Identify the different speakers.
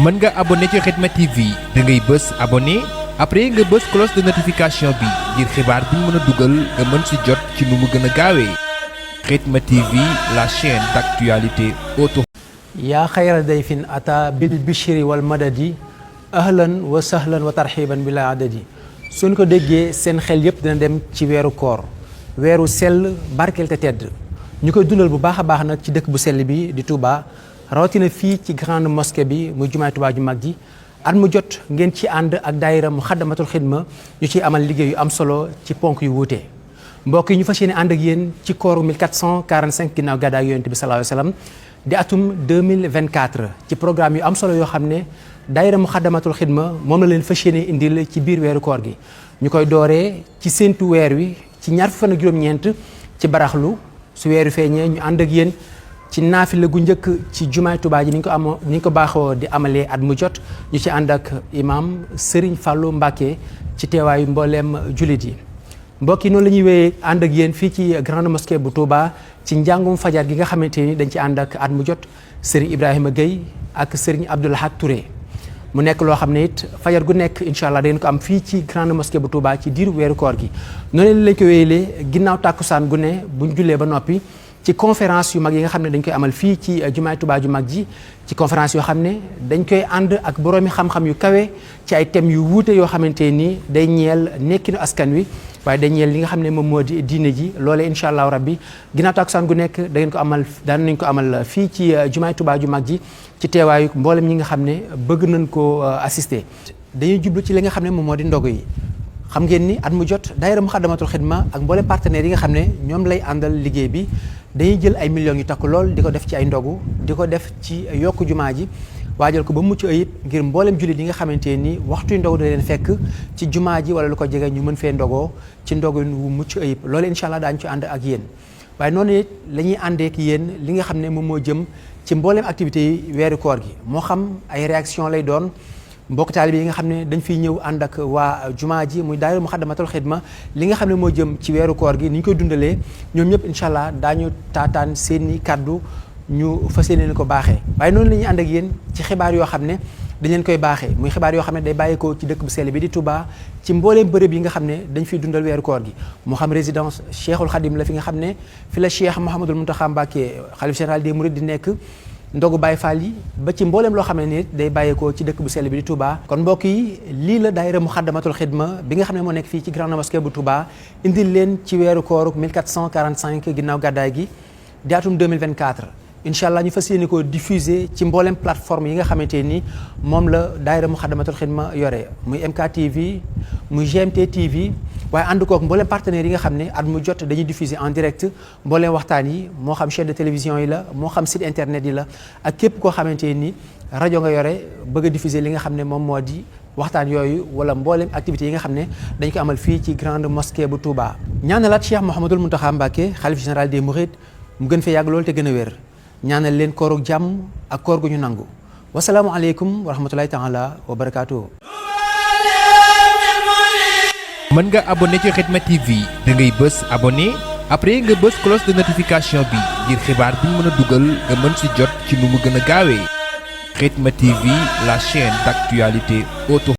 Speaker 1: mën nga abonné ci Khidma TV da ngay bës abonné après nga bës cloche de notification bi ngir xibaar bi mën a dugal nga mën si jot ci nu mu gën a gaawee Khidma TV, la chaîne d'actualité auto.
Speaker 2: yaa xayra dayfin ata bil bishri wal madadi ahlan wa sahlan wa tarxiban bila adadi suñ ko déggee seen xel yëpp dina dem ci weeru koor weeru sell barkeel te tedd ñu koy dundal bu baax a baax nag ci dëkk bu sell bi di Touba rawatina fii ci grande mosquée bi muy jumaay Touba ju mag ji at mu jot ngeen ci ànd ak daayira Muxaddamatul Xidma ñu ciy amal liggéey yu am solo ci ponk yu wuute mbokk yi ñu fas yéene ànd ak yéen ci kooru 1445 ginnaaw gàddaay yonent bi sallallahu alayhi wa sallam di atum 2024 ci programme yu am solo yoo xam ne daayira Muxaddamatul Xidma moom la leen fas yéene indil ci biir weeru koor gi ñu koy dooree ci séentu weer wi ci ñaar fan ak juróom-ñeent ci baraxlu su weeru feeñee ñu ànd ak yéen ci naafila gu njëkk ci jumaay Tuubaa ji ni ñu ko baaxoo di amalee at mu jot ñu ci ànd ak imam Serigne Fallou Mbacké ci teewaayu mbooleem jullit yi mbokk yi noonu la ñuy wéyee ànd ak yéen fii ci grande mosquée bu Touba ci njàngum fajar gi nga xamante ni dañ ci ànd ak at mu jot Serigne Ibrahima Gueye ak Serigne Abdou Lahad Touré mu nekk loo xam ne it fajar gu nekk incha allah dañ ko am fii ci grande mosquée bu Touba ci diiru weeru koor gi noonu lañ ko wéyalee ginnaaw tàkkusaan gu ne buñ jullee ba noppi ci conférence yu mag yi nga xam ne dañ koy amal fii ci jumaay Touba ju mag ji ci conférence yoo xam ne dañ koy ànd ak boroomi xam-xam yu kawe ci ay thèmes yu wuute yoo xamante ni day ñeel nekkinu askan wi waaye day ñeel li nga xam ne moom moo di diine ji loolee incha allahu rabbi ginnaaw tàkkusaan gu nekk daan nañ ko amal fii ci jumaay Touba ju mag ji ci teewaayu mboolem ñi nga xam ne bëgg nañ ko assister. dañuy jublu ci li nga xam ne moom moo di ndogu yi xam ngeen ni at mu jot daayira Muxaddamatul Xidma ak mboolem partenaires yi nga xam ne ñoom lay àndal liggéey bi dañuy jël ay millions yu takku lool di ko def ci ay ndogu di ko def ci yokku jumaa ji waajal ko ba mucc ayib ngir mboolem jullit yi nga xamante ni waxtuy ndogu da leen fekk ci jumaa ji wala lu ko jege ñu mën fee ndogoo ci ndogu wu mucc ayib loolu incha allah daañu ci ànd ak yéen waaye noonu it la ñuy àndee ak yéen li nga xam ne moom moo jëm ci mboolem activités yi weeru koor gi moo xam ay réaction lay doon mbokk taalibe yi nga xam ne dañ fiy ñëw ànd ak waa jumaa ji muy daayira Muxaddamatul Xidma li nga xam ne moo jëm ci weeru koor gi ni ñu koy dundalee ñoom ñëpp incha allah daañu taataan seeni kàddu ñu fas yéene ko baaxee waaye noonu la ñuy ànd ak yéen ci xibaar yoo xam ne dañ leen koy baaxee muy xibaar yoo xam ne day bàyyeekoo ci dëkk bu sell bi di Touba ci mbooleem bërëb yi nga xam ne dañ fiy dundal weeru koor gi moo xam résidence Cheikhul Khadim la fi nga xam ne fi la Cheikh Mouhamadul Mountakha Mbacké xalif général des Mourides di nekk ndogu Baye Fall yi ba ci mbooleem loo xam ne ni day bàyyeekoo ci dëkk bu sell bi di Touba kon mbokk yi lii la daayira Muxaddamatul Xidma bi nga xam ne moo nekk fii ci grande mosquée bu Touba indil leen ci weeru kooru 1445 ginnaaw gàddaay gi di atum 2024 incha allah ñu fas yéene ko diffuser ci mboolem plateforme yi nga xamante ni moom la daayira Muxaddamatul Xidma yore muy MKTV muy GMT TV waaye ànd kook mboolem partenaires yi nga xam ne at mu jot dañuy diffuser en direct mboolem waxtaan yi moo xam chaîne de télévision yi la moo xam site internet yi la ak képp koo xamante ni rajo nga yore bëgg a diffuser li nga xam ne moom moo di waxtaan yooyu wala mboolem activités yi nga xam ne dañ ko amal fii ci grande mosquée bu Touba. ñaanalaat Cheikh Mouhamadul Mountakha Mbacké xalif général des Mourides mu gën fee yàgg loolu te gën a wér ñaanal leen kooru jàmm ak koor gu ñu nangu wasalaamualeykum wa rahmatulahi taala wa barakaatuhu.
Speaker 1: mën nga abonné ci Khidma TV da ngay bës abonné après nga bës cloche de notification bi ngir xibaar bi mën a dugal nga mën si jot ci nu mu gën a gaawee Khidma TV, la chaîne d'actualité auto.